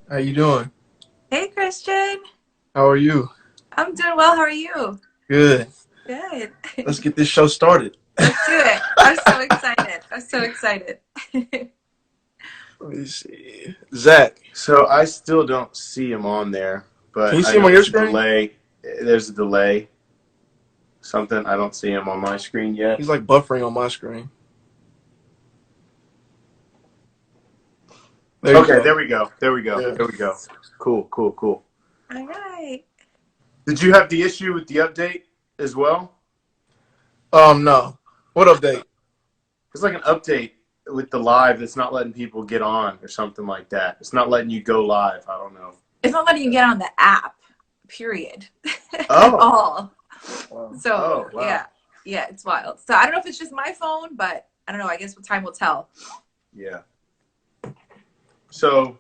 How you doing? Hey Christian, How are you? I'm doing well. How are you? Good. Good. Let's get this show started. Let's do it. I'm so excited. I'm so excited. Let me see. Zach, So I still don't see him on there, can but you I see him know on your there's a screen? delay. There's a delay. Something I don't see him on my screen yet. He's like buffering on my screen. There you Okay, go. there we go. There we go. Yeah. There we go. Cool, cool, cool. All right. Did you have the issue with the update as well? No. What update? It's like an update with the live that's not letting people get on or something like that. It's not letting you go live. I don't know. It's not letting you get on the app, period, at Oh, all. Wow. So oh, wow. yeah, it's wild. So I don't know if it's just my phone, but I don't know. I guess time will tell. Yeah. So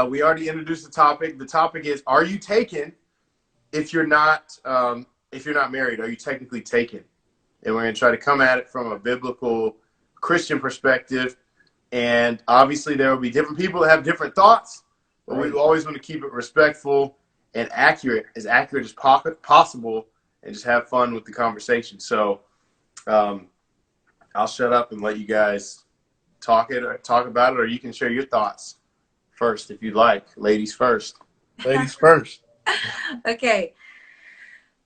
we already introduced the topic. The topic is: Are you taken if you're not married? Are you technically taken? And we're going to try to come at it from a biblical Christian perspective. And obviously, there will be different people that have different thoughts, but we Right. always want to keep it respectful and accurate as possible, and just have fun with the conversation. So um, I'll shut up and let you guys talk about it, or you can share your thoughts first if you'd like. Ladies first. Ladies first. Okay.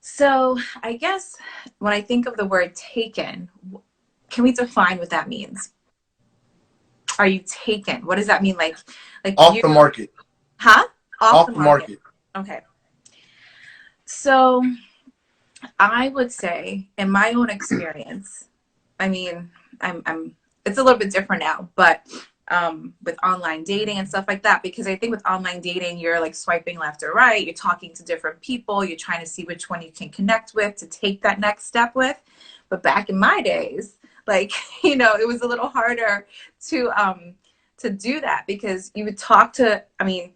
So I guess when I think of the word taken, can we define what that means? Are you taken? What does that mean? Like Off you, the market. huh? Off the Off the market. market. Okay. So I would say, in my own experience, I mean, I'm it's a little bit different now, but with online dating and stuff like that, because I think with online dating, you're like swiping left or right, you're talking to different people, you're trying to see which one you can connect with to take that next step with. But back in my days, like, it was a little harder to do that because you would talk to, I mean,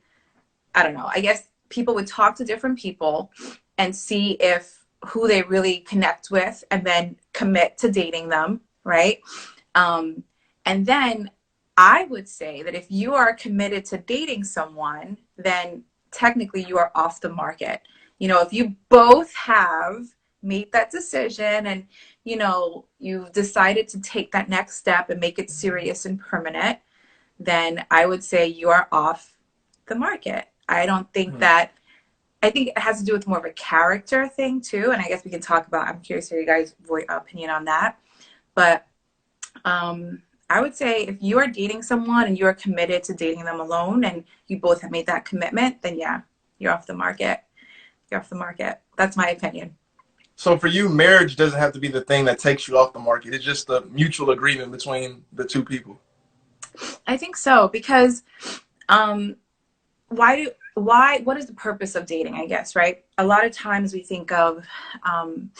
I don't know, I guess people would talk to different people and see if who they really connect with and then commit to dating them, right? Um, and then I would say that if you are committed to dating someone, then technically you are off the market. If you both have made that decision and, you've decided to take that next step and make it serious and permanent, then I would say you are off the market. I don't think Hmm. that I think it has to do with more of a character thing too, and I guess we can talk about. I'm curious to hear you guys' opinion on that. But I would say if you are dating someone and you are committed to dating them alone, and you both have made that commitment, then yeah, you're off the market. You're off the market. That's my opinion. So for you, marriage doesn't have to be the thing that takes you off the market. It's just a mutual agreement between the two people. I think so because um, what is the purpose of dating? I guess right. A lot of times we think of um,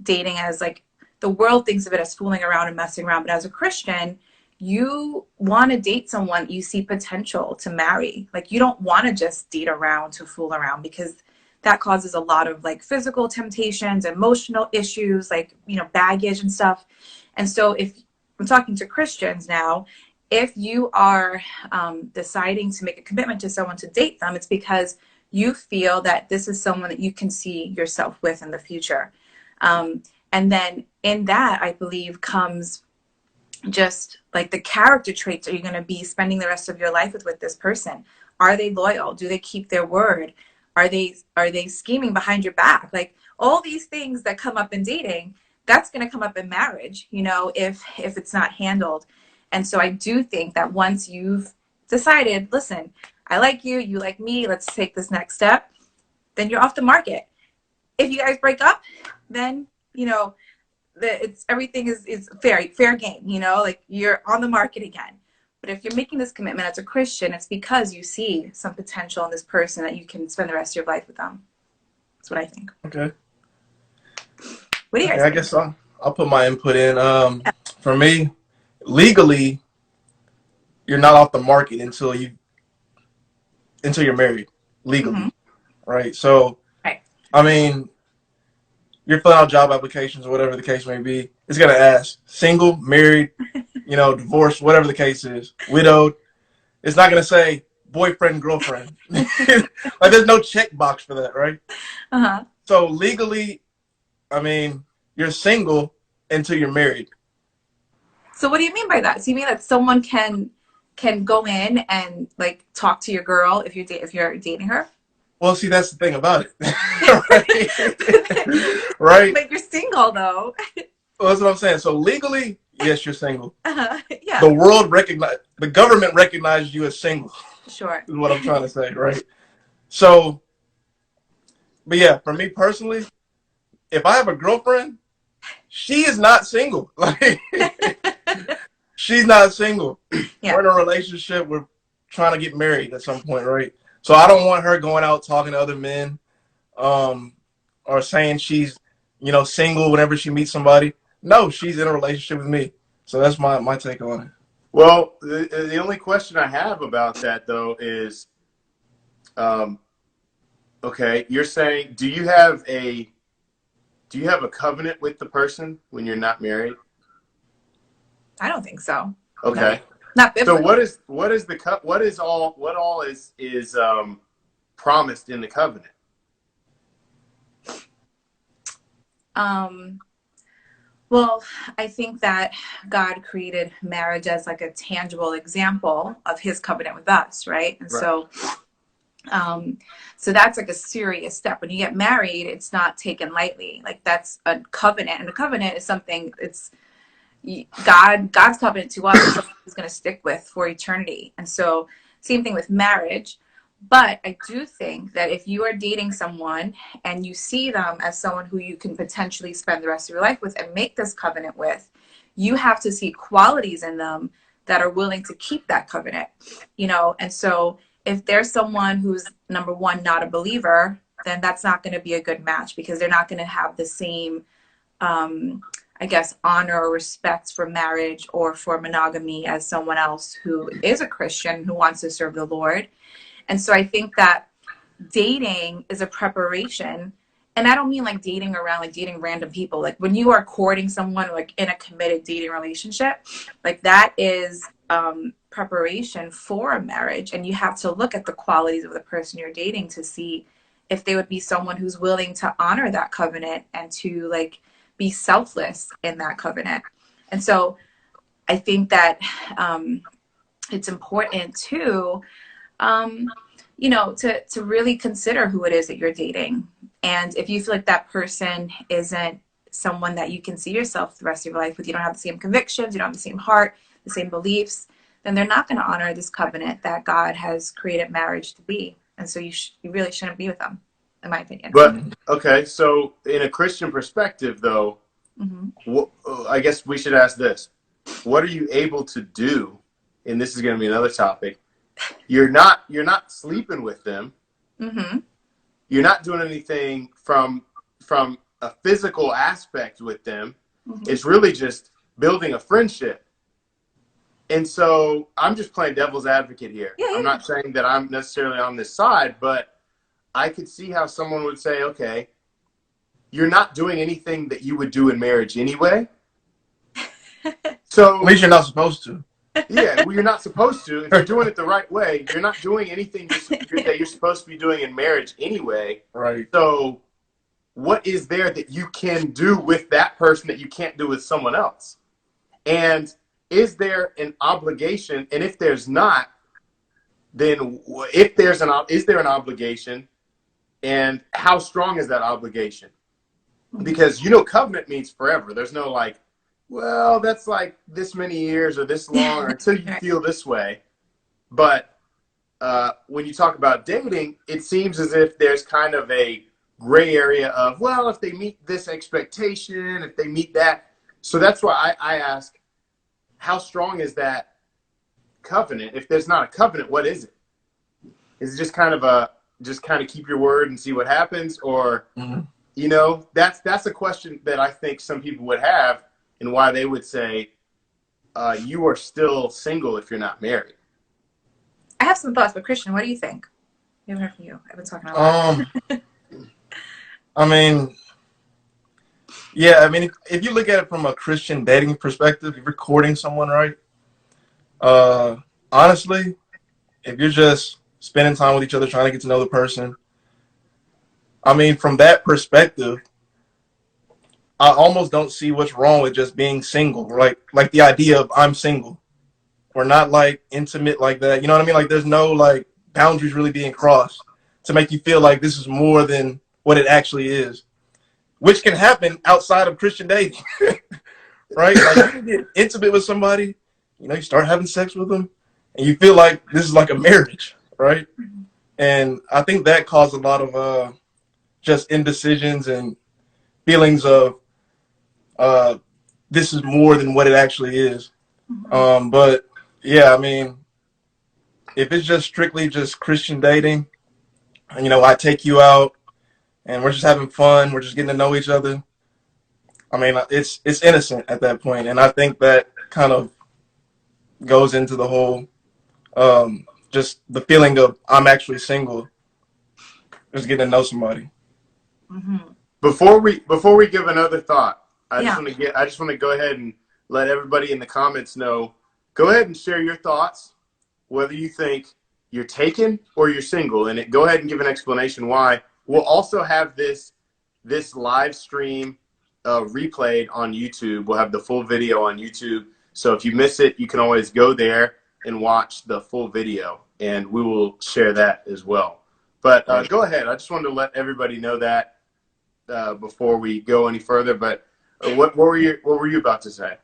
dating as like the world thinks of it as fooling around and messing around. But as a Christian, you want to date someone you see potential to marry. Like you don't want to just date around to fool around because that causes a lot of like physical temptations, emotional issues, like, baggage and stuff. And so if I'm talking to Christians now, if you are deciding to make a commitment to someone to date them, it's because you feel that this is someone that you can see yourself with in the future. And then in that, I believe, comes just like the character traits. Are you going to be spending the rest of your life with this person? Are they loyal? Do they keep their word? Are they scheming behind your back? Like all these things that come up in dating, that's going to come up in marriage, if it's not handled. And so I do think that once you've decided, listen, I like you, you like me, let's take this next step, then you're off the market. If you guys break up, then it's everything is fair game, like you're on the market again. But if you're making this commitment as a Christian, it's because you see some potential in this person that you can spend the rest of your life with them. That's what I think. Okay. What do you Okay. guys I think? guess I'll put my input in. For me, legally, you're not off the market until you're married legally, Mm-hmm. right? So, Right. I mean, you're filling out job applications or whatever the case may be. It's gonna ask single, married, divorced, whatever the case is, widowed. It's not gonna say boyfriend, girlfriend. Like there's no checkbox for that, right? Uh-huh. So legally, I mean, you're single until you're married. So what do you mean by that? So you mean that someone can go in and like talk to your girl if you're dating her? Well, see, that's the thing about it, right? Right? But you're single though. Well, that's what I'm saying. So legally, yes, you're single. Yeah. The government recognizes you as single. Sure. Is what I'm trying to say, right? So, but yeah, for me personally, if I have a girlfriend, she is not single. Like, she's not single. Yeah. We're in a relationship. We're trying to get married at some point, right? So I don't want her going out talking to other men, or saying she's, single whenever she meets somebody. No, she's in a relationship with me. So that's my take on it. Well, the only question I have about that though is, okay, you're saying, do you have a covenant with the person when you're not married? I don't think so. Okay. No. Not biblically. So what all is promised in the covenant? Well, I think that God created marriage as like a tangible example of his covenant with us, right? And Right. so that's like a serious step. When you get married, it's not taken lightly. Like that's a covenant, and a covenant is something God's covenant to us is something he's going to stick with for eternity. And so same thing with marriage. But I do think that if you are dating someone and you see them as someone who you can potentially spend the rest of your life with and make this covenant with, you have to see qualities in them that are willing to keep that covenant, And so if there's someone who's, number one, not a believer, then that's not going to be a good match because they're not going to have the same, honor or respect for marriage or for monogamy as someone else who is a Christian who wants to serve the Lord. And so I think that dating is a preparation. And I don't mean like dating around, like dating random people. Like when you are courting someone, like in a committed dating relationship, like that is preparation for a marriage. And you have to look at the qualities of the person you're dating to see if they would be someone who's willing to honor that covenant and to like be selfless in that covenant. And so I think that it's important to really consider who it is that you're dating. And if you feel like that person isn't someone that you can see yourself the rest of your life with, you don't have the same convictions, you don't have the same heart, the same beliefs, then they're not going to honor this covenant that God has created marriage to be. And so you really shouldn't be with them, in my opinion. But, okay, so in a Christian perspective, though, I guess we should ask this. What are you able to do, and this is going to be another topic, you're not sleeping with them. Mm-hmm. You're not doing anything from a physical aspect with them. Mm-hmm. It's really just building a friendship. And so I'm just playing devil's advocate here. Yeah. I'm not saying that I'm necessarily on this side, but I could see how someone would say, okay, you're not doing anything that you would do in marriage anyway. So at least you're not supposed to. Yeah, well, you're not supposed to. If you're doing it the right way, you're not doing anything that you're supposed to be doing in marriage anyway. Right. So what is there that you can do with that person that you can't do with someone else? And is there an obligation? And if there's not, then is there an obligation? And how strong is that obligation? Because, covenant means forever. There's no like, well, that's like this many years or this long or until you feel this way. But when you talk about dating, it seems as if there's kind of a gray area of, well, if they meet this expectation, if they meet that. So that's why I ask, how strong is that covenant? If there's not a covenant, what is it? Is it just kind of keep your word and see what happens? Or, that's a question that I think some people would have. And why they would say, you are still single if you're not married. I have some thoughts, but Christian, what do you think? I haven't heard from you. I've been talking a lot. If you look at it from a Christian dating perspective, if you're courting someone, right? Honestly, if you're just spending time with each other, trying to get to know the person. I mean, from that perspective, I almost don't see what's wrong with just being single. Like the idea of I'm single. We're not like intimate like that. You know what I mean? Like there's no like boundaries really being crossed to make you feel like this is more than what it actually is, which can happen outside of Christian dating, right? Like you can get intimate with somebody, you start having sex with them, and you feel like this is like a marriage, right? And I think that caused a lot of just indecisions and feelings of this is more than what it actually is. But yeah, I mean, if it's just strictly just Christian dating, and I take you out and we're just having fun, we're just getting to know each other. I mean, it's innocent at that point, and I think that kind of goes into the whole just the feeling of I'm actually single, just getting to know somebody. Mm-hmm. Before we give another thought, I Yeah. just want to go ahead and let everybody in the comments know. Go ahead and share your thoughts, whether you think you're taken or you're single, and go ahead and give an explanation why. We'll also have this live stream replayed on YouTube. We'll have the full video on YouTube. So if you miss it, you can always go there and watch the full video, and we will share that as well. But go ahead. I just wanted to let everybody know that before we go any further. But what were you about to say?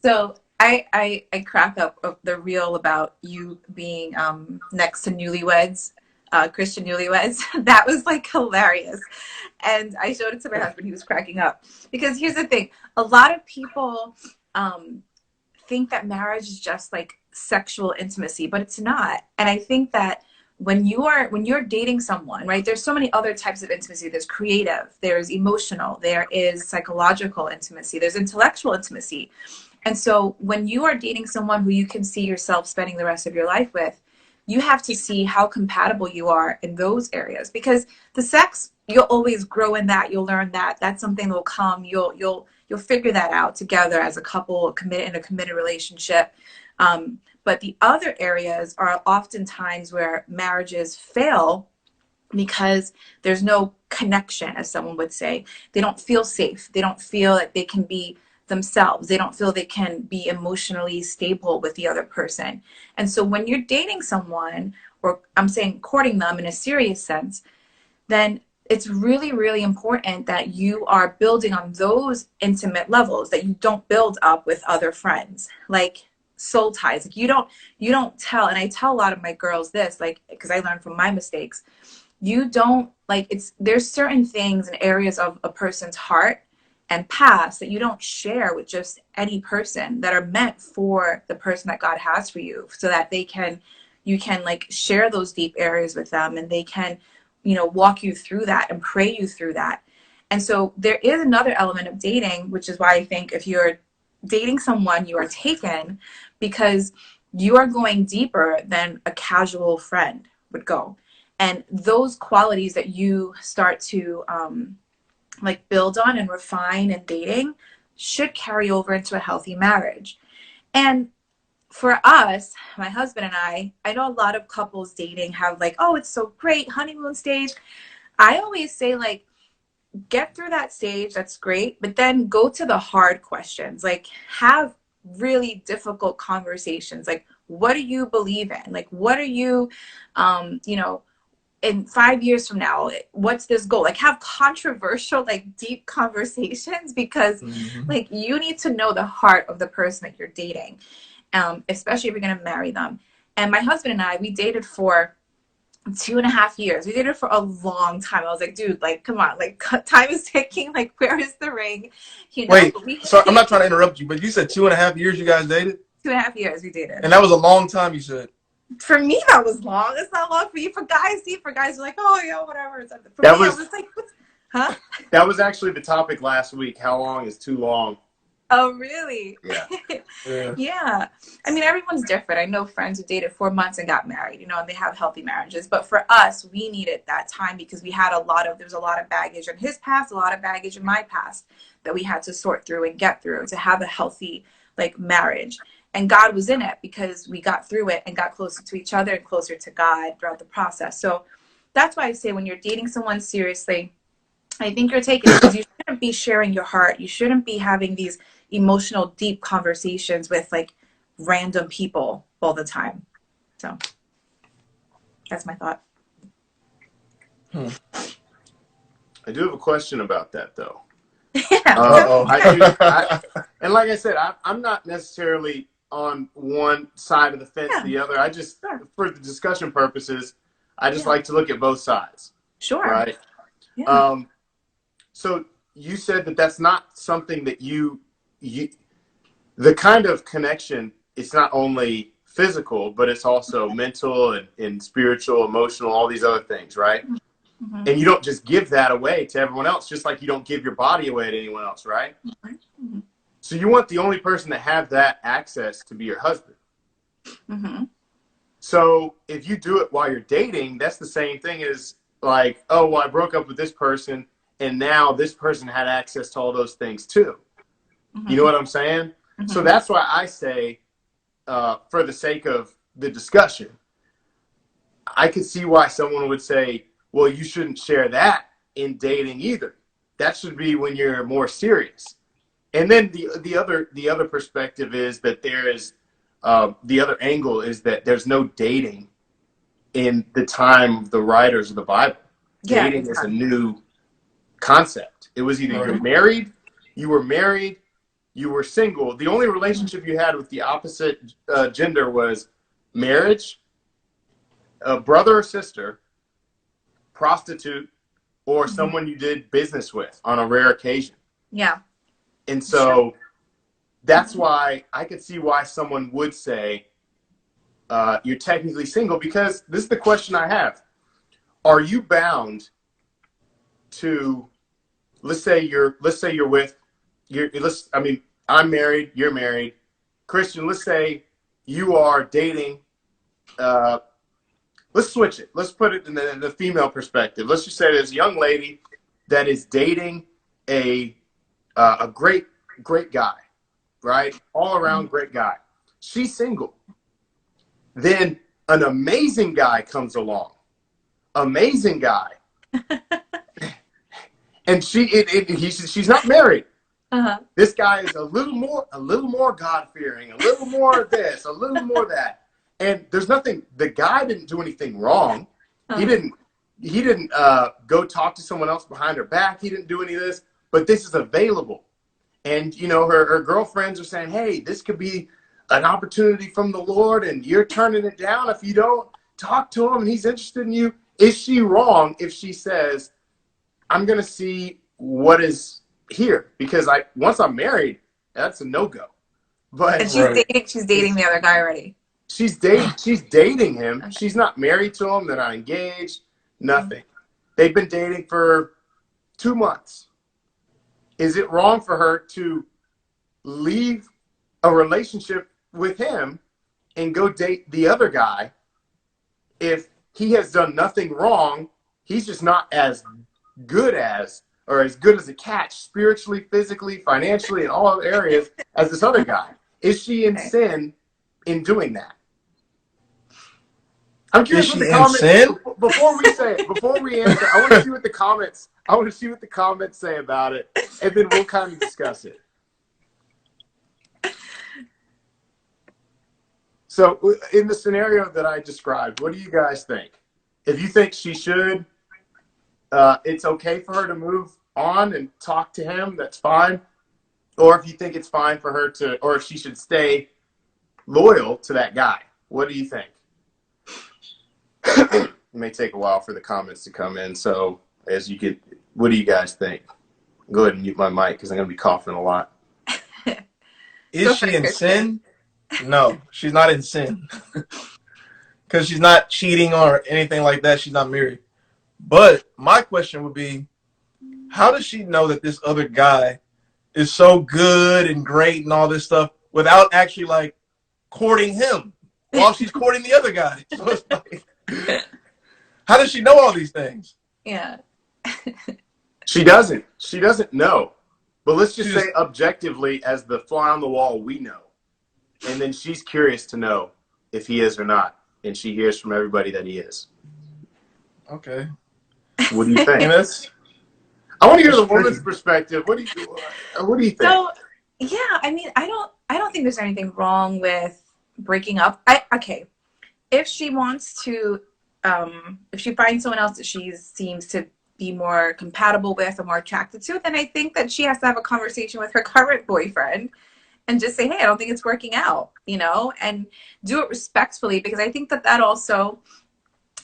So I crack up of the reel about you being next to newlyweds, Christian newlyweds. That was like hilarious. And I showed it to my husband. He was cracking up. Because here's the thing. A lot of people think that marriage is just like sexual intimacy, but it's not. And I think that when you're dating someone, right, there's so many other types of intimacy. There's creative, there's emotional, there is psychological intimacy, there's intellectual intimacy. And so when you are dating someone who you can see yourself spending the rest of your life with, you have to see how compatible you are in those areas, because the sex, you'll always grow in that. You'll learn that. That's something that will come. You'll figure that out together as a couple committed in a committed relationship. But the other areas are oftentimes where marriages fail because there's no connection, as someone would say. They don't feel safe. They don't feel like they can be themselves. They don't feel they can be emotionally stable with the other person. And so when you're dating someone, or I'm saying courting them in a serious sense, then it's really, really important that you are building on those intimate levels that you don't build up with other friends, like soul ties. Like you don't tell, and I tell a lot of my girls this, like, because I learned from my mistakes. You don't there's certain things and areas of a person's heart and past that you don't share with just any person, that are meant for the person that God has for you, so that you can like share those deep areas with them, and they can, walk you through that and pray you through that. And so there is another element of dating, which is why I think if you're dating someone, you are taken, because you are going deeper than a casual friend would go. And those qualities that you start to build on and refine in dating should carry over into a healthy marriage. And for us, my husband and I know a lot of couples dating have like, oh, it's so great, honeymoon stage. I always say, like, get through that stage, that's great, but then go to the hard questions. Like, have really difficult conversations. Like, what do you believe in? Like, what are you, in 5 years from now, what's this goal? Like, have controversial, like, deep conversations, because like, you need to know the heart of the person that you're dating, especially if you're going to marry them. And my husband and I, we dated for 2.5 years. We dated for a long time. I was like, dude, like, come on, like, time is ticking. Like, where is the ring? Wait, sorry, I'm not trying to interrupt you, but you said 2.5 years you guys dated? 2.5 years we dated. And that was a long time, you said. For me, that was long. It's not long for you. For guys, are like, oh, yeah, whatever. For That me, was, it was like, huh? That was actually the topic last week. How long is too long? Oh, really? Yeah. Yeah. I mean, everyone's different. I know friends who dated 4 months and got married, and they have healthy marriages. But for us, we needed that time, because we had there was a lot of baggage in his past, a lot of baggage in my past that we had to sort through and get through to have a healthy, like, marriage. And God was in it because we got through it and got closer to each other and closer to God throughout the process. So that's why I say when you're dating someone seriously, I think you're taking it because you shouldn't be sharing your heart. You shouldn't be having these emotional, deep conversations with like random people all the time. So that's my thought. I do have a question about that, though. Yeah. And like I said, I'm not necessarily on one side of the fence or the other. I just, for the discussion purposes, I just like to look at both sides. Sure. Right. Yeah. So you said that that's not something that you the kind of connection, it's not only physical, but it's also mental and spiritual, emotional, all these other things, right? Mm-hmm. And you don't just give that away to everyone else, just like you don't give your body away to anyone else, right? Mm-hmm. So you want the only person to have that access to be your husband. Mm-hmm. So if you do it while you're dating, that's the same thing as like, oh, well, I broke up with this person, and now this person had access to all those things too. Mm-hmm. You know what I'm saying? Mm-hmm. So that's why I say, for the sake of the discussion, I could see why someone would say, well, you shouldn't share that in dating either. That should be when you're more serious. And then the other perspective is that there is the other angle is that there's no dating in the time of the writers of the Bible. Yeah, Dating is a new concept. It was either you're married, you were single. The only relationship you had with the opposite gender was marriage, a brother or sister, prostitute, or someone you did business with on a rare occasion. Yeah. And so that's why I could see why someone would say you're technically single, because this is the question I have. Are you bound to, let's say you're with, I'm married, you're married. Christian, let's say you are dating, let's switch it. Let's put it in the female perspective. Let's just say there's a young lady that is dating a great guy, right? All around great guy. She's single. Then an amazing guy comes along. Amazing guy. And she's not married. Uh-huh. This guy is a little more God-fearing, a little more of this, a little more that. And there's nothing, the guy didn't do anything wrong. Uh-huh. He didn't go talk to someone else behind her back. He didn't do any of this, but this is available. And, you know, her girlfriends are saying, hey, this could be an opportunity from the Lord, and you're turning it down if you don't talk to him and he's interested in you. Is she wrong if she says, I'm going to see what is here? Because once I'm married, that's a no-go. But And she's dating the other guy already. She's dating him. She's not married to him. They're not engaged. Nothing. They've been dating for 2 months. Is it wrong for her to leave a relationship with him and go date the other guy if he has done nothing wrong? He's just not as good as a catch spiritually, physically, financially, in all other areas as this other guy. Is she in sin in doing that? I'm curious what the comments before we answer. I want to see what the comments say about it, and then we'll kind of discuss it. So, in the scenario that I described, what do you guys think? If you think she should, it's okay for her to move on and talk to him, that's fine. Or if you think it's fine for her to, or if she should stay loyal to that guy, what do you think? It may take a while for the comments to come in. So what do you guys think? Go ahead and mute my mic because I'm going to be coughing a lot. Is she in sin? No, she's not in sin. Because she's not cheating or anything like that. She's not married. But my question would be, how does she know that this other guy is so good and great and all this stuff without actually like courting him while she's courting the other guy? So it's like, how does she know all these things? Yeah. She doesn't know. But let's just say objectively, as the fly on the wall, we know. and then she's curious to know if he is or not, and she hears from everybody that he is. Okay. What do you think? And that's I want to hear the that's tricky. woman's perspective. What do you think? So, yeah, I mean, I don't think there's anything wrong with breaking up. Okay, if she wants to, if she finds someone else that she seems to be more compatible with or more attracted to, then I think that she has to have a conversation with her current boyfriend and just say, hey, I don't think it's working out, and do it respectfully, because I think that that also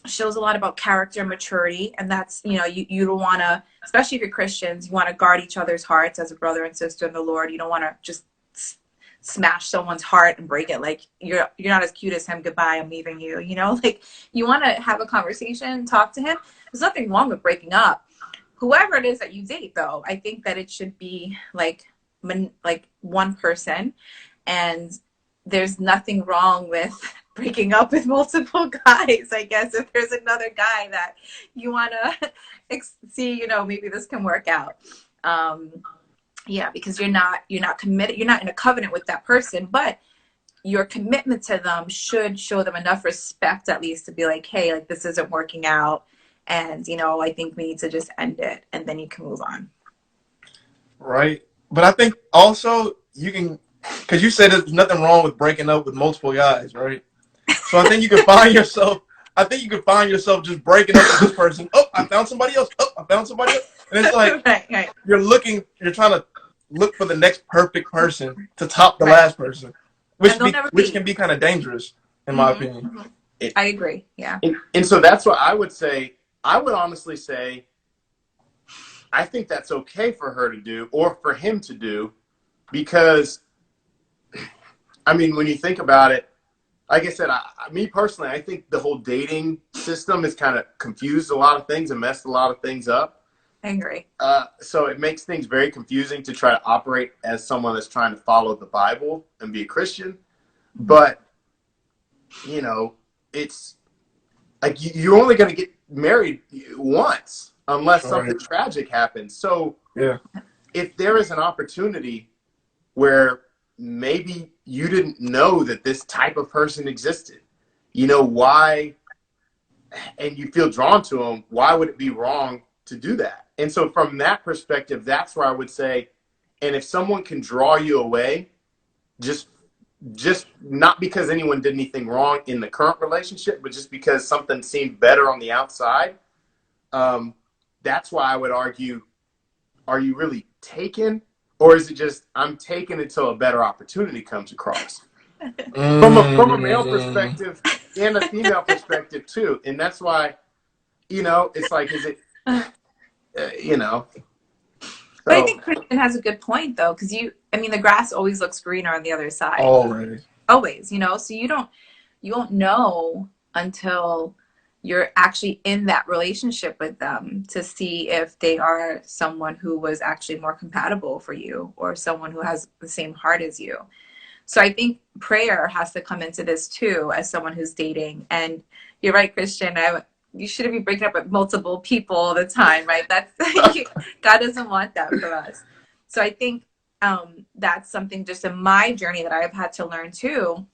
shows a lot about character and maturity. And that's, you don't want to, especially if you're Christians, you want to guard each other's hearts as a brother and sister in the Lord. You don't want to just smash someone's heart and break it. Like, you're not as cute as him, goodbye, I'm leaving you. Like, you want to have a conversation, talk to him. There's nothing wrong with breaking up. Whoever it is that you date, though, I think that it should be like one person, and there's nothing wrong with breaking up with multiple guys. I guess if there's another guy that you want to see, maybe this can work out. Yeah, because you're not committed, you're not in a covenant with that person, but your commitment to them should show them enough respect, at least, to be like, hey, like, this isn't working out, and I think we need to just end it, and then you can move on. Right. But I think also you can, because you said there's nothing wrong with breaking up with multiple guys, right? So I think you can find yourself. I think you can find yourself just breaking up with this person. Oh, I found somebody else. Oh, I found somebody else. And it's like right. you're trying to look for the next perfect person to top the Right. last person, which which can be kind of dangerous, in my opinion. I agree. Yeah. And so that's what I would say. I would honestly say, I think that's okay for her to do, or for him to do, because, I mean, when you think about it, like I said, me personally, I think the whole dating system has kind of confused a lot of things and messed a lot of things up. I agree. So it makes things very confusing to try to operate as someone that's trying to follow the Bible and be a Christian. But, it's like you're only going to get married once unless something tragic happens. So Yeah. if there is an opportunity where maybe you didn't know that this type of person existed, why, and you feel drawn to them, why would it be wrong to do that? And so from that perspective, that's where I would say, and if someone can draw you away, just not because anyone did anything wrong in the current relationship, but just because something seemed better on the outside, that's why I would argue, are you really taken? Or is it just, I'm taken until a better opportunity comes across? From a male perspective and a female perspective too. And that's why, it's like, is it, But I think Christian has a good point, though, because the grass always looks greener on the other side. Always, so you won't know until you're actually in that relationship with them to see if they are someone who was actually more compatible for you, or someone who has the same heart as you. So I think prayer has to come into this too, as someone who's dating. And you're right, Christian, you shouldn't be breaking up with multiple people all the time, right? That's God doesn't want that for us. So I think that's something just in my journey that I've had to learn too,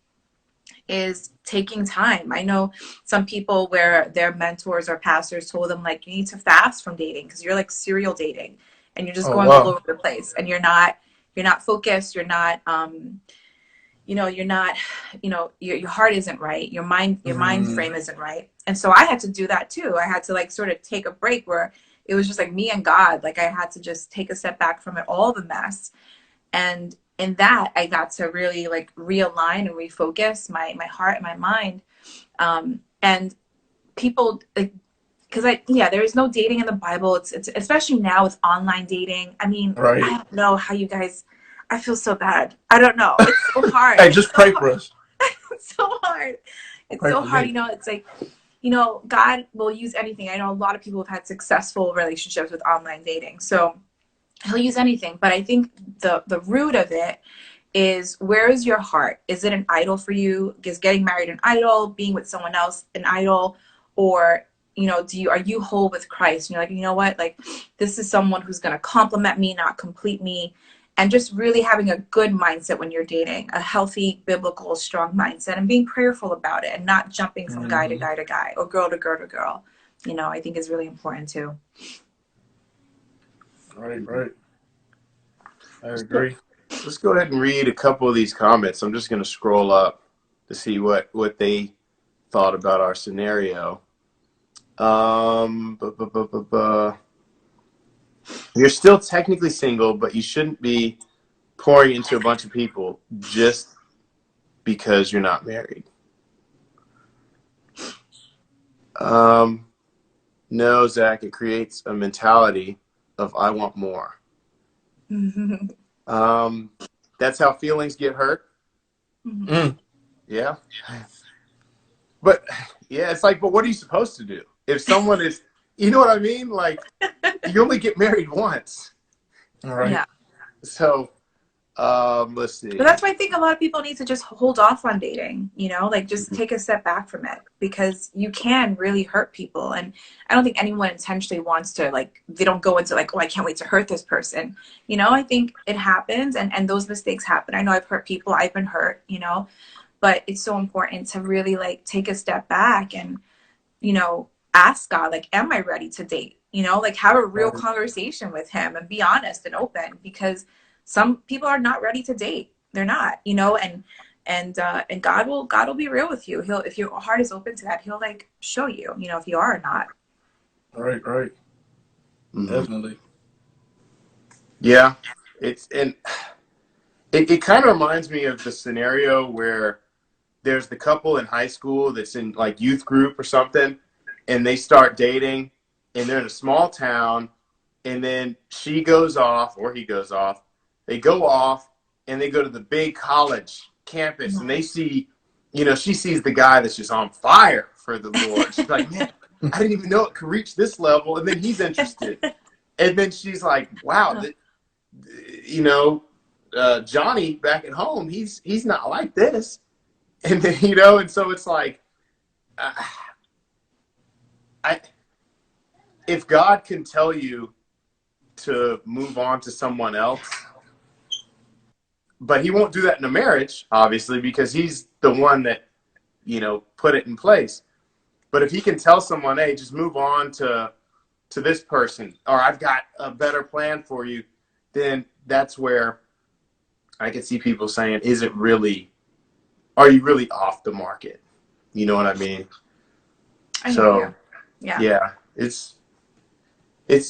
is taking time. I know some people where their mentors or pastors told them, like, you need to fast from dating because you're like serial dating and you're just going all over the place, and you're not focused. You're not, you're not, your heart isn't right. Your mind frame isn't right. And so I had to do that too. I had to like sort of take a break where it was just like me and God. Like, I had to just take a step back from it, all the mess. And in that, I got to really like realign and refocus my heart and my mind. And people, because there is no dating in the Bible. It's especially now with online dating. I mean, I don't know how you guys, I feel so bad. I don't know. It's so hard. Hey, just pray for us. It's so hard. It's so hard. It's like, God will use anything. I know a lot of people have had successful relationships with online dating. So he'll use anything. But I think the root of it is, where is your heart? Is it an idol for you? Is getting married an idol? Being with someone else an idol? Or, are you whole with Christ? And you're like, you know what? Like, this is someone who's going to complement me, not complete me. and just really having a good mindset when you're dating, a healthy, biblical, strong mindset, and being prayerful about it, and not jumping from guy to Mm-hmm. guy to guy or girl to girl to girl. I think is really important too. Right, right. I agree. Let's go ahead and read a couple of these comments. I'm just going to scroll up to see what they thought about our scenario. Bu- bu- bu- bu- bu. You're still technically single, but you shouldn't be pouring into a bunch of people just because you're not married. No, Zach, it creates a mentality of I want more. That's how feelings get hurt. Mm. Yeah. But yeah, it's like, but what are you supposed to do? If someone is, you know what I mean? Like, you only get married once. All right. Yeah. So, let's see. But that's why I think a lot of people need to just hold off on dating, like just take a step back from it, because you can really hurt people. And I don't think anyone intentionally wants to, like, they don't go into like, oh, I can't wait to hurt this person. I think it happens, and those mistakes happen. I know I've hurt people, I've been hurt, but it's so important to really like take a step back and, ask God, like, am I ready to date? Like have a real conversation with him and be honest and open, because some people are not ready to date. They're not, and God will be real with you. If your heart is open to that, he'll like show you, if you are or not. Right, right. Mhm. Definitely. Yeah. And it kind of reminds me of the scenario where there's the couple in high school that's in like youth group or something, and they start dating, and they're in a small town, and then she goes off or he goes off. They go off and they go to the big college campus, and they see, she sees the guy that's just on fire for the Lord. She's like, man, I didn't even know it could reach this level. And then he's interested. And then she's like, wow, Johnny back at home, he's not like this. And then, and so it's like, if God can tell you to move on to someone else, but he won't do that in a marriage, obviously, because he's the one that, put it in place. But if he can tell someone, hey, just move on to this person, or I've got a better plan for you, then that's where I can see people saying, are you really off the market? You know what I mean? I hear you. Yeah, it's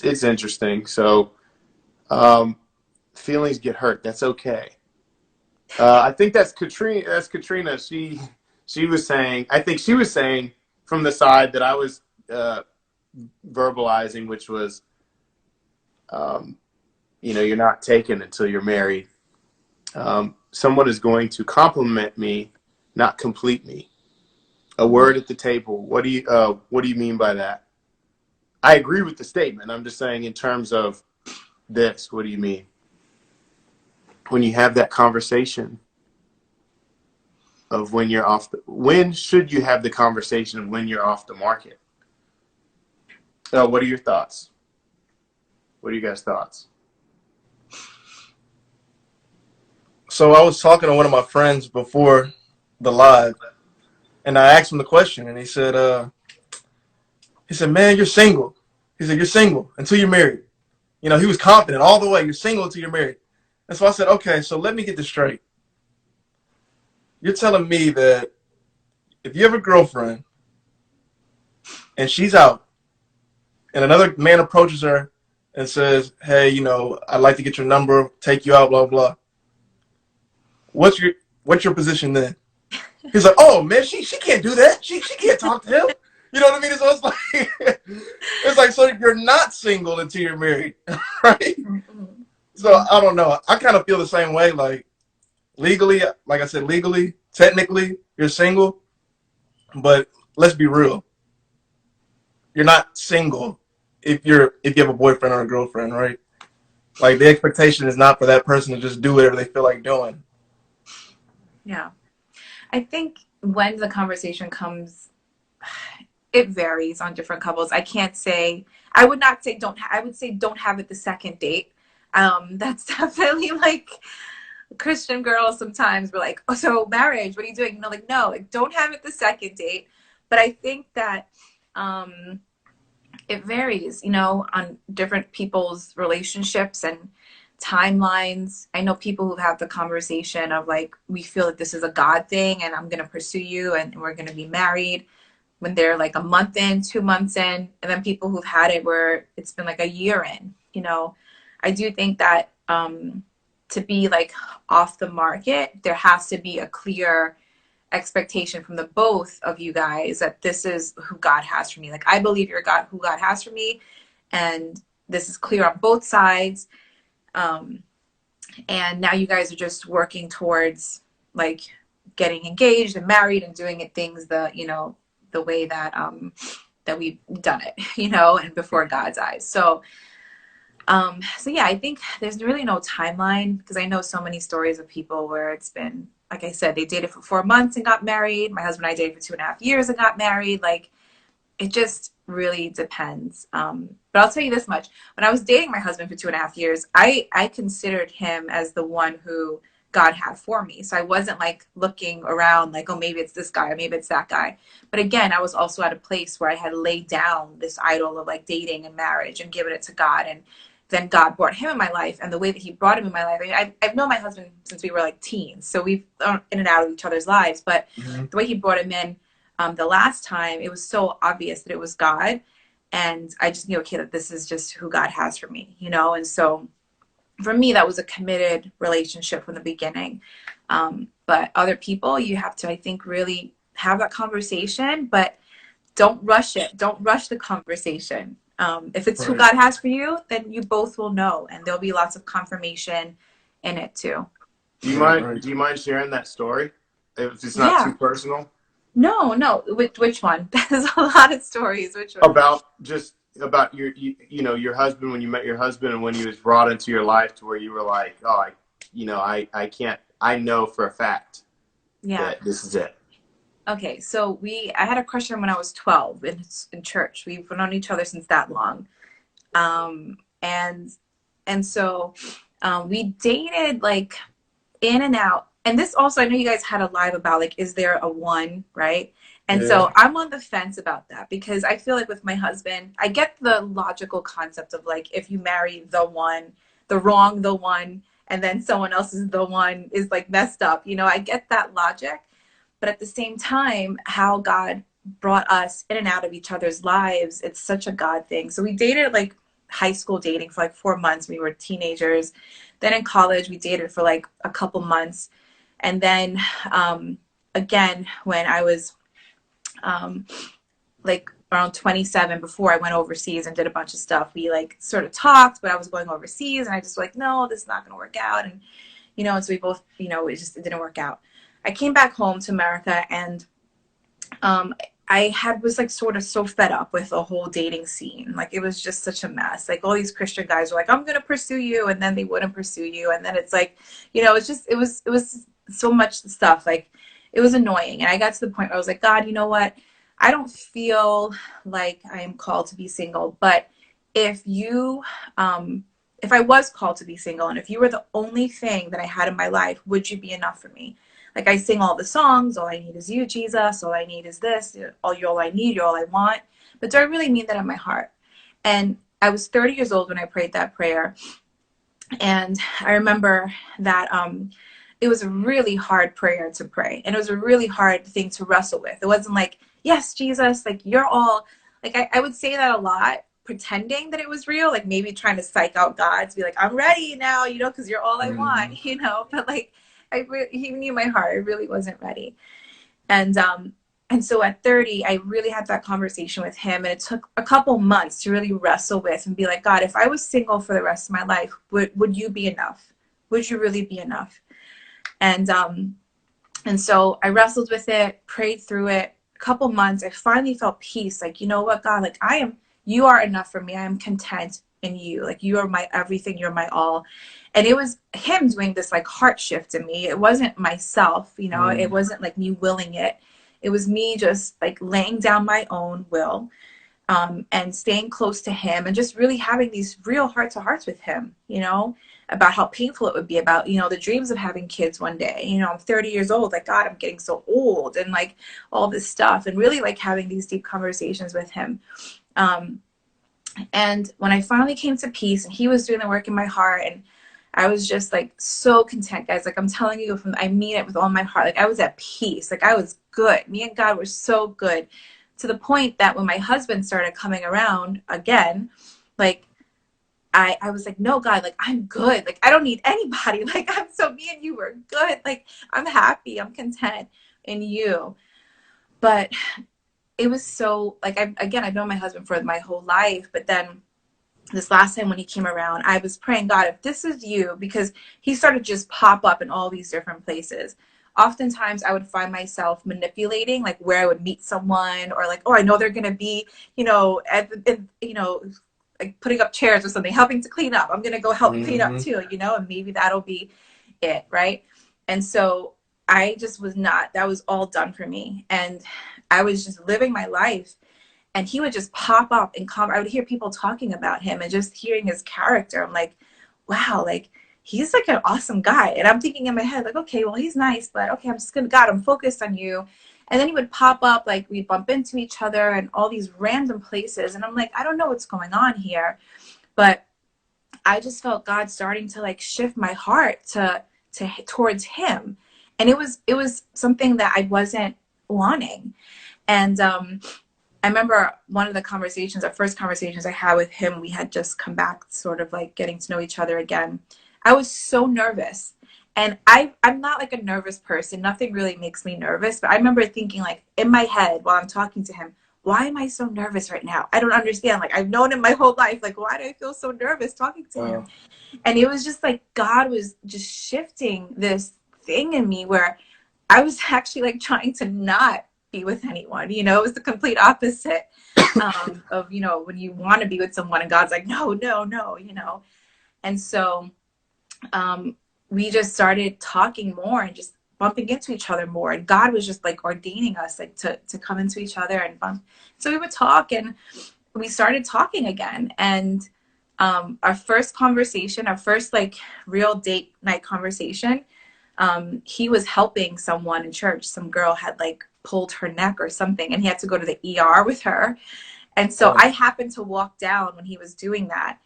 interesting. So, feelings get hurt. That's okay. I think that's Katrina. That's Katrina. She was saying. I think she was saying from the side that I was verbalizing, which was, you're not taken until you're married. Someone is going to compliment me, not complete me. A word at the table. What do you mean by that? I agree with the statement. I'm just saying in terms of this. What do you mean? When you have that conversation of when you're when should you have the conversation of when you're off the market? What are your thoughts? What are you guys' thoughts? So I was talking to one of my friends before the live, and I asked him the question, and he said, man, you're single. He said, you're single until you're married. He was confident all the way. You're single until you're married. And so I said, okay, so let me get this straight. You're telling me that if you have a girlfriend and she's out and another man approaches her and says, hey, I'd like to get your number, take you out, blah, blah. What's your position then? He's like, oh, man, she can't do that. She can't talk to him. You know what I mean? So it's like, so you're not single until you're married, right? So I don't know. I kind of feel the same way. Like legally, like I said, legally, technically, you're single, but let's be real. You're not single if you have a boyfriend or a girlfriend, right? Like the expectation is not for that person to just do whatever they feel like doing. Yeah. I think when the conversation comes, it varies on different couples. I would not say I would say don't have it the second date. That's definitely like Christian girls sometimes were like, oh, so marriage, what are you doing? You know, like, no, like, don't have it the second date. But I think that it varies, you know, on different people's relationships and timelines. I know people who have the conversation of like, we feel that this is a God thing and I'm going to pursue you and we're going to be married when they're like a month in, 2 months in. And then people who've had it where it's been like a year in, you know. I do think that to be like off the market, there has to be a clear expectation from the both of you guys that this is who God has for me. Like, I believe you're God, who God has for me, and this is clear on both sides. And now you guys are just working towards like getting engaged and married and doing it things the, you know, the way that that we've done it, you know, and before God's eyes. So yeah, I think there's really no timeline, because I know so many stories of people where it's been, like I said, they dated for 4 months and got married. My husband and I dated for 2.5 years and got married. Like, it just really depends. But I'll tell you this much. When I was dating my husband for 2.5 years, I considered him as the one who God had for me. So I wasn't like looking around like, oh, maybe it's this guy or maybe it's that guy. But again, I was also at a place where I had laid down this idol of like dating and marriage and given it to God. And then God brought him in my life, and the way that he brought him in my life. I mean, I've known my husband since we were like teens, so we've gone in and out of each other's lives. But the way he brought him in the last time, it was so obvious that it was God, and I just knew, okay, that this is just who God has for me, you know. And so for me, that was a committed relationship from the beginning. But other people, you have to, I think, really have that conversation, but don't rush it. Don't rush the conversation. If it's who God has for you, then you both will know, and there'll be lots of confirmation in it too. Do you mind sharing that story if it's not too personal? No. Which one? There's a lot of stories. Which one? About your you know, your husband, when you met your husband and when he was brought into your life to where you were like, oh, I can't, I know for a fact that this is it. Okay, so I had a crush on him when I was 12 in church. We've known each other since that long. And so we dated like in and out. And this also, I know you guys had a live about like, is there a one, right? And so I'm on the fence about that, because I feel like with my husband, I get the logical concept of like, if you marry the one, the one, and then someone else is the one is like messed up. You know, I get that logic. But at the same time, how God brought us in and out of each other's lives, it's such a God thing. So we dated like high school dating for like 4 months. We were teenagers. Then in college, we dated for like a couple months. And then again, when I was like around 27, before I went overseas and did a bunch of stuff, we like sort of talked, but I was going overseas and I just was like, no, this is not going to work out. And, you know, and so we both, you know, it didn't work out. I came back home to America, and I was like sort of so fed up with the whole dating scene. Like, it was just such a mess. Like, all these Christian guys were like, I'm going to pursue you. And then they wouldn't pursue you. And then it's like, you know, it was so much stuff. Like, it was annoying. And I got to the point where I was like, God, you know what? I don't feel like I am called to be single. But if I was called to be single, and if you were the only thing that I had in my life, would you be enough for me? Like, I sing all the songs, all I need is you, Jesus, all I need is this, all I need, you're all I want. But do I really mean that in my heart? And I was 30 years old when I prayed that prayer. And I remember that it was a really hard prayer to pray. And it was a really hard thing to wrestle with. It wasn't like, yes, Jesus, like, you're all, like, I would say that a lot, pretending that it was real, like maybe trying to psych out God to be like, I'm ready now, you know, because you're all I want, you know. But like, he knew my heart. I really wasn't ready. And so at 30, I really had that conversation with him. And it took a couple months to really wrestle with and be like, God, if I was single for the rest of my life, would you be enough? Would you really be enough? And so I wrestled with it, prayed through it. A couple months, I finally felt peace. Like, you know what, God, like, you are enough for me. I am content in you. Like, you are my everything. You're my all. And it was him doing this like heart shift in me. It wasn't myself, you know, It wasn't like me willing it. It was me just like laying down my own will. and staying close to him and just really having these real heart to hearts with him, you know, about how painful it would be, about, you know, the dreams of having kids one day. You know, I'm 30 years old, like, God, I'm getting so old, and like all this stuff, and really like having these deep conversations with him. And when I finally came to peace and he was doing the work in my heart, and I was just like so content, guys. Like, I'm telling you, I mean it with all my heart. Like, I was at peace. Like, I was good. Me and God were so good, to the point that when my husband started coming around again, like, I was like, no, God, like, I'm good. Like, I don't need anybody. Like, me and you were good. Like, I'm happy. I'm content in you. But it was so, like, I've known my husband for my whole life, but then this last time when he came around, I was praying, God, if this is you, because he started to just pop up in all these different places. Oftentimes I would find myself manipulating, like, where I would meet someone, or like, oh, I know they're going to be, you know, like putting up chairs or something, helping to clean up. I'm going to go help clean up too, you know, and maybe that'll be it. Right. And so I just was not, that was all done for me. And I was just living my life, and he would just pop up and come. I would hear people talking about him, and just hearing his character, I'm like, wow, like, he's like an awesome guy. And I'm thinking in my head, like, okay, well, he's nice, but okay, I'm just gonna, God, I'm focused on you. And then he would pop up, like, we'd bump into each other in all these random places, and I'm like, I don't know what's going on here, but I just felt God starting to like shift my heart to towards him. And it was something that I wasn't wanting. And I remember one of the conversations, our first conversations I had with him, we had just come back, sort of like getting to know each other again. I was so nervous. And I'm not like a nervous person. Nothing really makes me nervous. But I remember thinking, like, in my head while I'm talking to him, why am I so nervous right now? I don't understand. Like, I've known him my whole life. Like, why do I feel so nervous talking to him? And it was just like God was just shifting this thing in me where I was actually like trying to not be with anyone. You know, it was the complete opposite of, you know, when you want to be with someone and God's like, no, no, no, you know. And so we just started talking more and just bumping into each other more. And God was just like ordaining us like to come into each other and bump. So we would talk, and we started talking again. And our first conversation, our first like real date night conversation, he was helping someone in church. Some girl had like pulled her neck or something, and he had to go to the ER with her. And so I happened to walk down when he was doing that.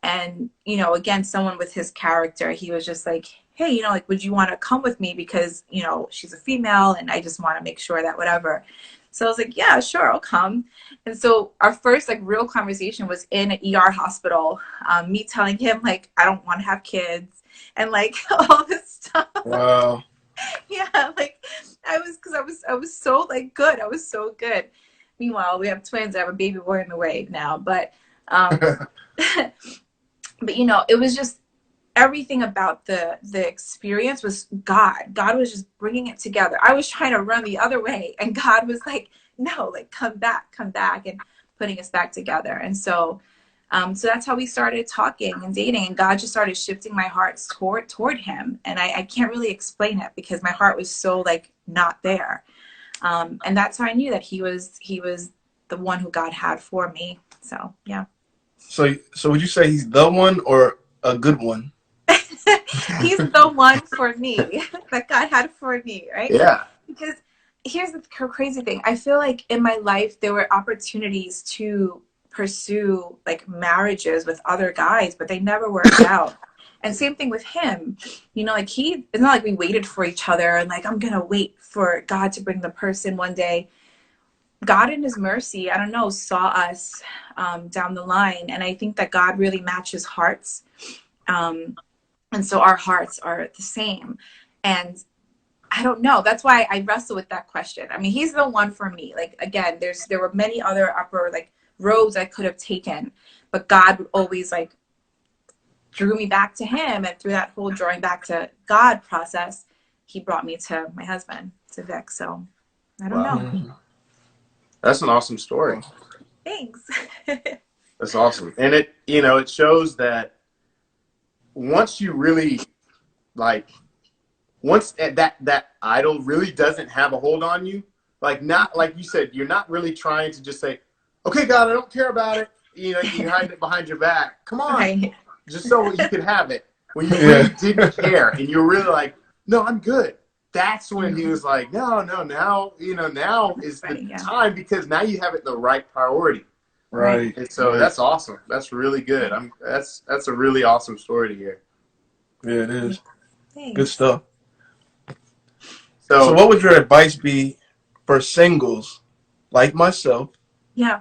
And, you know, again, someone with his character, he was just like, hey, you know, like, would you want to come with me? Because, you know, she's a female and I just want to make sure that whatever. So I was like, yeah, sure, I'll come. And so our first like real conversation was in an ER hospital, me telling him like, I don't want to have kids, and like all this stuff. Wow. Yeah, like I was so like good. I was so good. Meanwhile, we have twins. I have a baby boy in the way now, but but you know, it was just everything about the experience was God. God was just bringing it together. I was trying to run the other way, and God was like, no, like come back, and putting us back together. And so so that's how we started talking and dating, and God just started shifting my heart toward him. And I can't really explain it because my heart was so like not there. And that's how I knew that he was the one who God had for me. So yeah. So would you say he's the one or a good one? He's the one for me that God had for me, right? Yeah. Because here's the crazy thing. I feel like in my life there were opportunities to pursue like marriages with other guys, but they never worked out. And same thing with him. You know, like it's not like we waited for each other and like, I'm gonna wait for God to bring the person one day. God in his mercy, I don't know, saw us down the line. And I think that God really matches hearts. And so our hearts are the same. And I don't know. That's why I wrestle with that question. I mean, he's the one for me. Like, again, there were many other upper like roads I could have taken, but God would always like drew me back to him. And through that whole drawing back to God process, he brought me to my husband, to Vic. So I don't know. That's an awesome story. Thanks. That's awesome. And it, you know, it shows that once you really like, once that idol really doesn't have a hold on you, like not like you said, you're not really trying to just say, okay, God, I don't care about it. You know, you hide it behind your back. Come on, Right. just so you can have it. When you Yeah. really didn't care and you're really like, no, I'm good. That's when he was like, no, now, now is the Right, yeah. time, because now you have it the right priority. Right. Right. And so Right. that's awesome. That's really good. That's a really awesome story to hear. Yeah, it is. Good Thanks. stuff. So So what would your advice be for singles like myself, Yeah.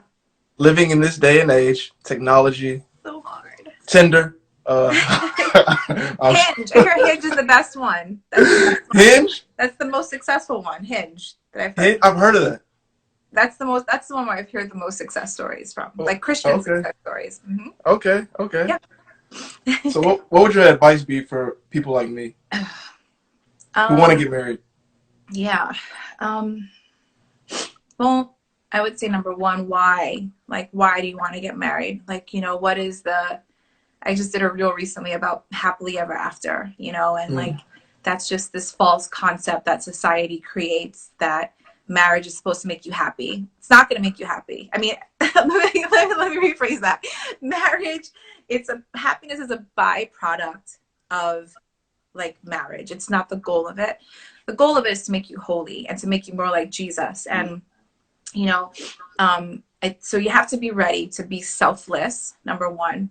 living in this day and age, technology, So hard. Tinder, I'm Hinge. I hear Hinge is the best one. That's the best one. Hinge? That's the most successful one. Hinge that I've heard. I've heard of that. That's the most. That's the one where I've heard the most success stories from, Oh, like Christian okay. success stories. Hmm. Okay. Okay. Yeah. So what would your advice be for people like me who want to um. get married? Yeah. Um. Well, I would say number one, why? Like, why do you want to get married? Like, what is the? I just did a reel recently about happily ever after, and like that's just this false concept that society creates that marriage is supposed to make you happy. It's not going to make you happy. I mean, let me rephrase that. Marriage, happiness is a byproduct of like marriage. It's not the goal of it. The goal of it is to make you holy and to make you more like Jesus. And, so you have to be ready to be selfless. Number one,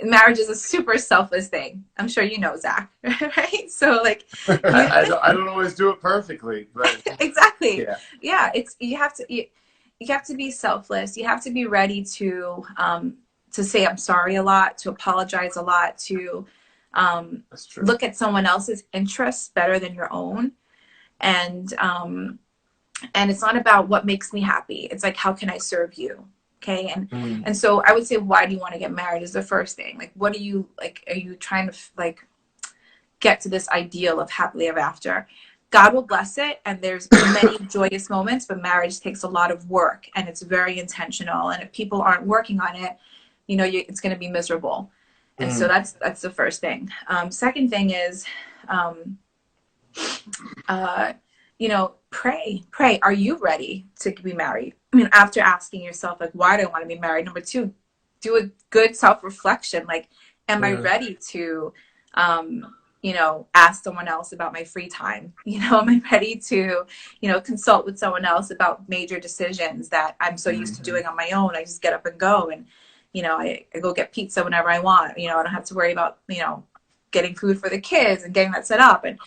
marriage is a super selfless thing. I'm sure you know, Zach, right? So like, I don't always do it perfectly, but exactly. yeah. Yeah. You have to be selfless. You have to be ready to say, I'm sorry a lot, to apologize a lot, to That's true. look at someone else's interests better than your own. And it's not about what makes me happy. It's like, how can I serve you? Okay. And so I would say, why do you want to get married is the first thing. Like, what are you trying to like get to this ideal of happily ever after? God will bless it. And there's many joyous moments, but marriage takes a lot of work and it's very intentional. And if people aren't working on it, it's going to be miserable. And so that's the first thing. Second thing is, pray. Are you ready to be married? I mean, after asking yourself, like, why do I want to be married? Number two, do a good self-reflection. Like, am I ready to, ask someone else about my free time? Am I ready to, consult with someone else about major decisions that I'm so used to doing on my own? I just get up and go, and, I go get pizza whenever I want. I don't have to worry about, getting food for the kids and getting that set up. And,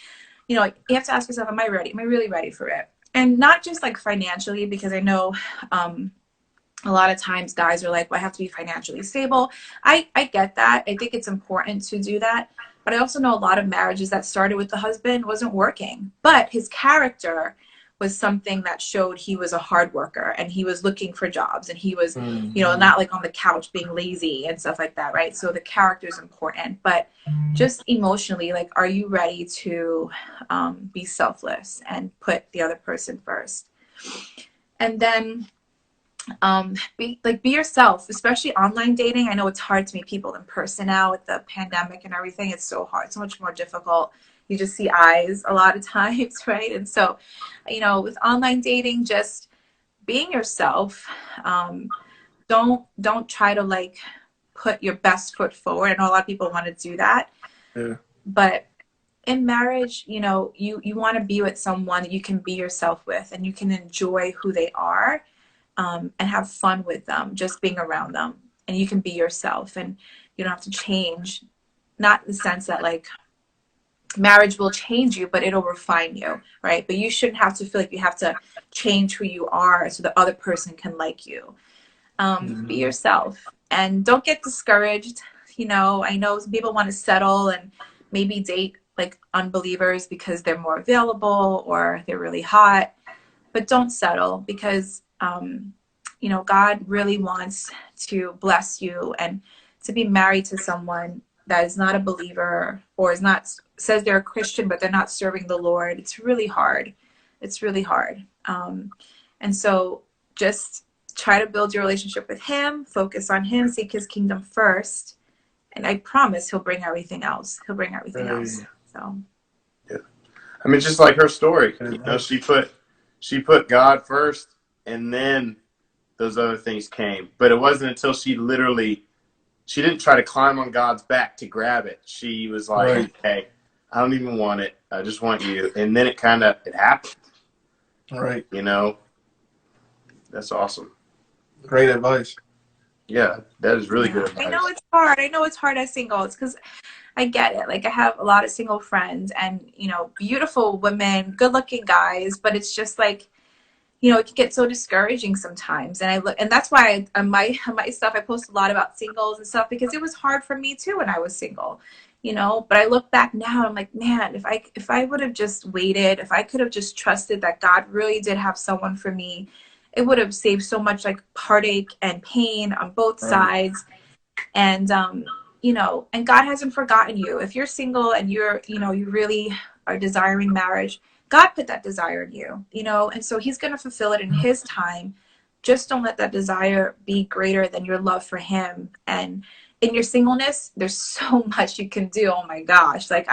you have to ask yourself, am I ready? Am I really ready for it? And not just like financially, because I know a lot of times guys are like, well, I have to be financially stable. I get that. I think it's important to do that. But I also know a lot of marriages that started with the husband wasn't working, but his character was something that showed he was a hard worker and he was looking for jobs and he was, not like on the couch being lazy and stuff like that, right? So the character is important, but just emotionally, like, are you ready to be selfless and put the other person first? And then be yourself, especially online dating. I know it's hard to meet people in person now with the pandemic and everything. It's so hard, so much more difficult. You just see eyes a lot of times, right? And so, with online dating, just being yourself. Don't try to like put your best foot forward. I know a lot of people want to do that, but in marriage, you want to be with someone that you can be yourself with and you can enjoy who they are. And have fun with them, just being around them. And you can be yourself and you don't have to change, not in the sense that like marriage will change you, but it'll refine you, right? But you shouldn't have to feel like you have to change who you are so the other person can like you. Be yourself and don't get discouraged. I know some people want to settle and maybe date like unbelievers because they're more available or they're really hot, but don't settle because God really wants to bless you, and to be married to someone that is not a believer or says they're a Christian, but they're not serving the Lord. It's really hard. It's really hard. And so just try to build your relationship with him, focus on him, seek his kingdom first. And I promise he'll bring everything else. He'll bring everything else. So. Yeah. I mean, just like her story, she put God first, and then those other things came. But it wasn't until she didn't try to climb on God's back to grab it. She was like, Right. "Hey, I don't even want it. I just want you." And then it happened. Right. You know, that's awesome. Great advice. Yeah, that is really Yeah. good advice. I know it's hard. I know it's hard as singles because I get it. Like I have a lot of single friends and, you know, beautiful women, good looking guys, but it's just like, you know, it can get so discouraging sometimes. And I look, and that's why on my stuff, I post a lot about singles and stuff because it was hard for me too when I was single, you know, but I look back now and I'm like, man, if I would have just waited, if I could have just trusted that God really did have someone for me, it would have saved so much like heartache and pain on both Right. sides. And you know, and God hasn't forgotten you. If you're single and you're, you know, you really are desiring marriage, God put that desire in you, you know, and so he's going to fulfill it in his time. Just don't let that desire be greater than your love for him. And in your singleness, there's so much you can do. Oh my gosh. Like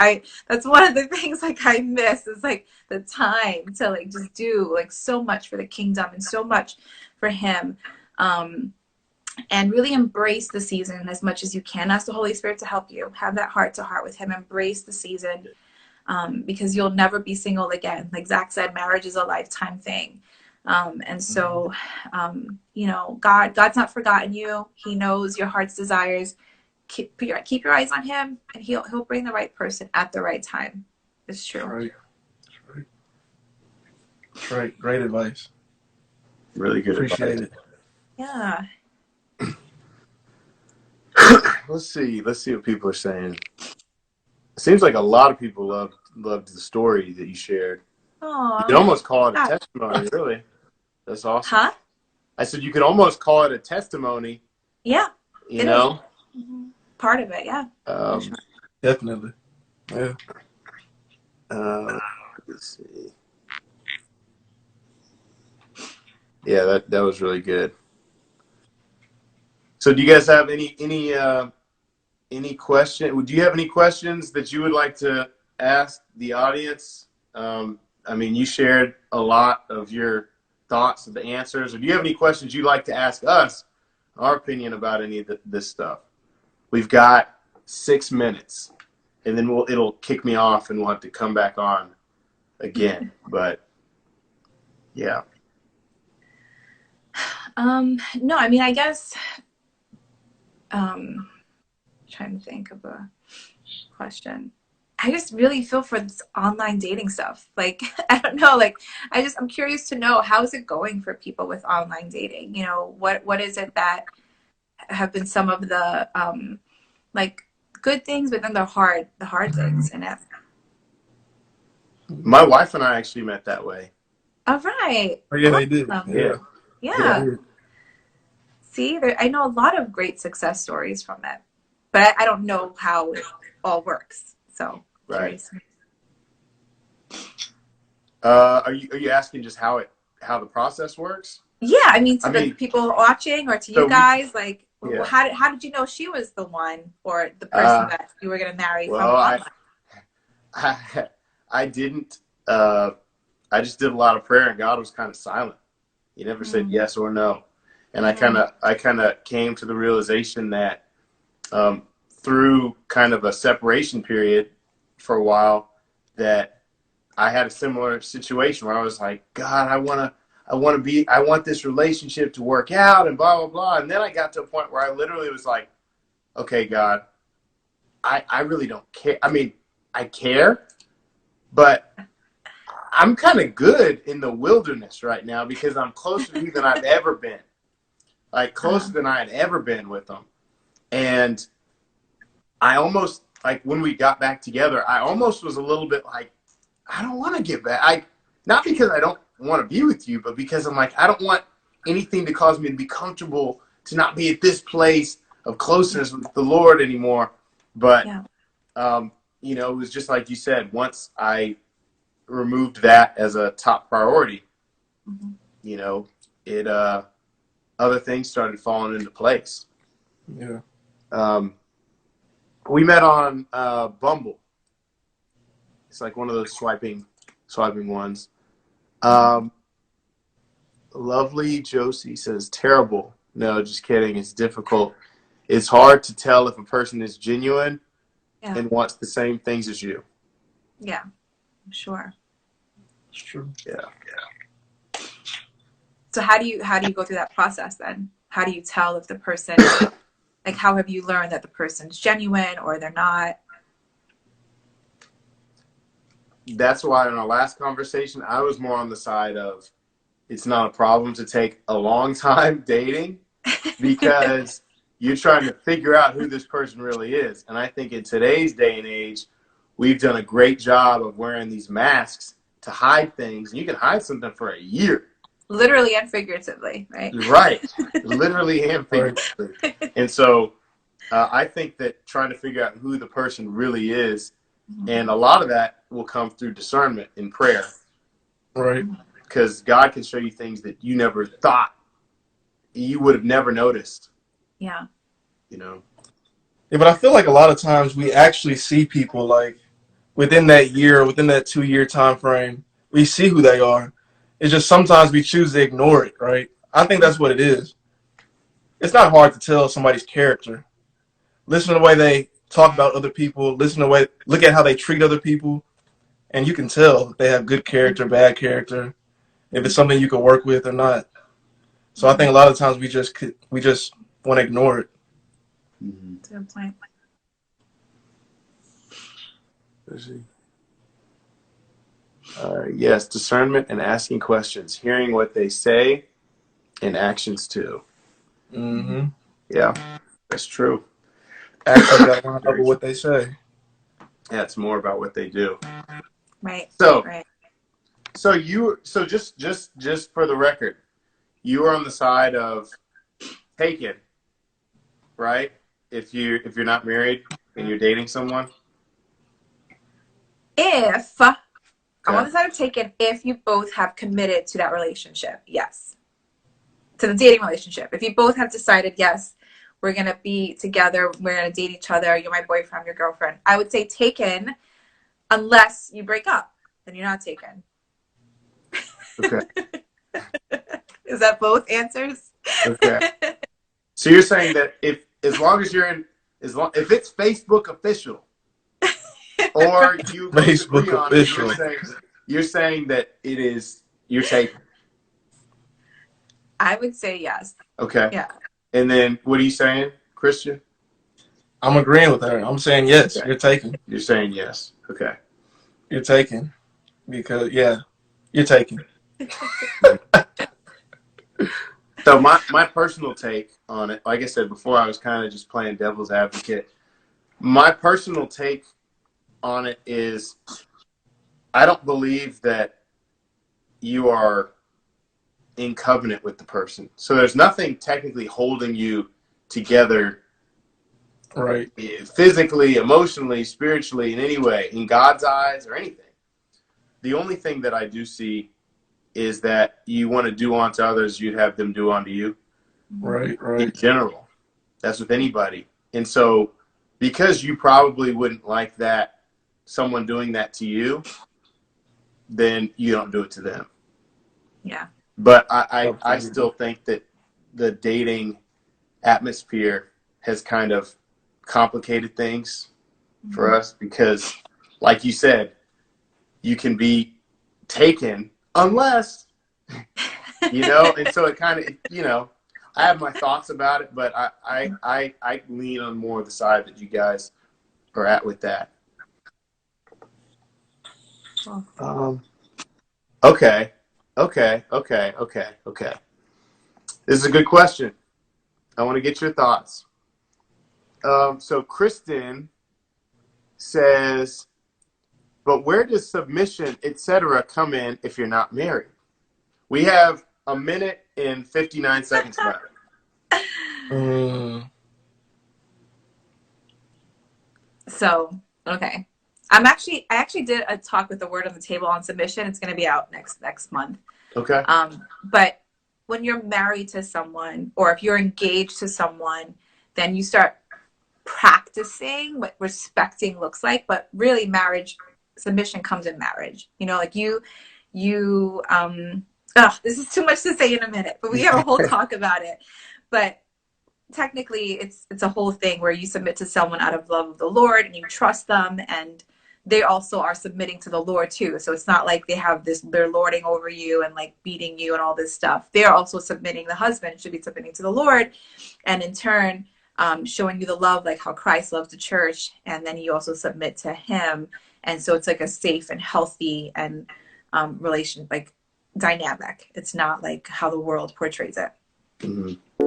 that's one of the things like I miss is like the time to like just do like so much for the kingdom and so much for him. And really embrace the season as much as you can. Ask the Holy Spirit to help you. Have that heart to heart with him. Embrace the season because you'll never be single again. Like Zach said, marriage is a lifetime thing. And so, you know, God's not forgotten you. He knows your heart's desires. Keep your eyes on him, and he'll bring the right person at the right time. It's true. Right. Right. Right. Great advice. Really good Appreciate advice. it. Yeah. Let's see what people are saying. It seems like a lot of people loved the story that you shared. Oh. You could almost call it a testimony, really. That's awesome. Huh? I said you could almost call it a testimony. Yeah. You know? Mm-hmm. Part of it, yeah. Sure. Definitely. Yeah. Let's see. Yeah, that was really good. So, do you guys have any question? Do you have any questions that you would like to ask the audience? I mean, you shared a lot of your thoughts and the answers. Or do you have any questions you'd like to ask us, our opinion about any of this stuff? We've got 6 minutes, and then it'll kick me off, and we'll have to come back on again. But yeah. No, I mean, I guess trying to think of a question. I just really feel for this online dating stuff. Like, I don't know, like I'm curious to know, how is it going for people with online dating? You know, what is it that have been some of the like good things, but then the hard things in it? My wife and I actually met that way. All right. Oh, yeah, they did. Yeah. Yeah. See, I know a lot of great success stories from it, but I don't know how it all works. So, Right. curious. Are you asking just how the process works? Yeah, I mean, to the people watching or to you guys, like, yeah. how did you know she was the one or the person that you were going to marry from online? I didn't. I just did a lot of prayer, and God was kind of silent. He never said yes or no. And I kind of came to the realization that through kind of a separation period for a while, that I had a similar situation where I was like, God, I want this relationship to work out and blah, blah, blah. And then I got to a point where I literally was like, okay, God, I really don't care. I mean, I care, but I'm kind of good in the wilderness right now because I'm closer to you than I've ever been. Like closer than I had ever been with them. And I almost, like when we got back together, I almost was a little bit like, I don't want to get back. Not because I don't want to be with you, but because I'm like, I don't want anything to cause me to be comfortable to not be at this place of closeness with the Lord anymore. But, you know, it was just like you said, once I removed that as a top priority, you know, it, other things started falling into place. Yeah. We met on Bumble. It's like one of those swiping ones. Lovely Josie says, terrible. No, just kidding. It's difficult. It's hard to tell if a person is genuine Yeah. and wants the same things as you. Yeah, I'm sure. It's true. Yeah. So how do you go through that process then? How do you tell if the person, like, how have you learned that the person's genuine or they're not? That's why in our last conversation, I was more on the side of it's not a problem to take a long time dating because you're trying to figure out who this person really is. And I think in today's day and age, we've done a great job of wearing these masks to hide things. And you can hide something for a year. Literally and figuratively, right? Right. Literally and figuratively. And so I think that trying to figure out who the person really is, and a lot of that will come through discernment in prayer. Right. Because God can show you things that you never thought you would have never noticed. Yeah. You know? Yeah, but I feel like a lot of times we actually see people like within that year, within that 2 year time frame, we see who they are. It's just sometimes we choose to ignore it, right? I think that's what it is. It's not hard to tell somebody's character. Listen to the way they talk about other people, look at how they treat other people, and you can tell if they have good character, bad character, if it's something you can work with or not. So I think a lot of times we just want to ignore it. Mm-hmm. That's a good point. Yes, discernment and asking questions, hearing what they say, and actions too. Mm-hmm. Yeah, that's true. Actions got to line up with what they say. Yeah, it's more about what they do. Right. So, Right. so just for the record, you are on the side of taken, right? If you're not married and you're dating someone. If I'm on Okay. the side of taken, if you both have committed to that relationship, yes. To the dating relationship. If you both have decided, yes, we're going to be together, we're going to date each other, you're my boyfriend, I'm your girlfriend, I would say taken unless you break up. Then you're not taken. Okay. Is that both answers? Okay. So you're saying that as long as you're in, if it's Facebook official, or you both Facebook agree on official. it, you're saying that you're taken. I would say yes. Okay. Yeah. And then what are you saying, Christian? I'm agreeing with her. I'm saying yes, Okay. you're taken. You're saying yes. Okay. You're taken. Because, yeah, you're taken. So my personal take on it, like I said before, I was kind of just playing devil's advocate. My personal take on it is I don't believe that you are in covenant with the person. So there's nothing technically holding you together, Right. physically, emotionally, spiritually, in any way, in God's eyes or anything. The only thing that I do see is that you want to do unto others, you'd have them do unto you. Right. In general, that's with anybody. And so because you probably wouldn't like that, someone doing that to you, then you don't do it to them. Yeah. But I still think that the dating atmosphere has kind of complicated things for us because, like you said, you can be taken unless, and so it kind of, I have my thoughts about it, but I lean on more of the side that you guys are at with that. Okay. This is a good question. I want to get your thoughts. So Kristen says, but where does submission, etc., come in if you're not married? We have a minute and 59 seconds left. So, okay. I actually did a talk with the Word on the Table on submission. It's going to be out next month. Okay. But when you're married to someone, or if you're engaged to someone, then you start practicing what respecting looks like. But really, submission comes in marriage. Like you ugh, this is too much to say in a minute, but we have a whole talk about it. But technically it's a whole thing where you submit to someone out of love of the Lord and you trust them, and they also are submitting to the Lord too. So it's not like they have this, they're lording over you and like beating you and all this stuff. They're also submitting, the husband should be submitting to the Lord, and in turn showing you the love like how Christ loves the church, and then you also submit to him. And so it's like a safe and healthy and relation, like dynamic. It's not like how the world portrays it. Mm-hmm.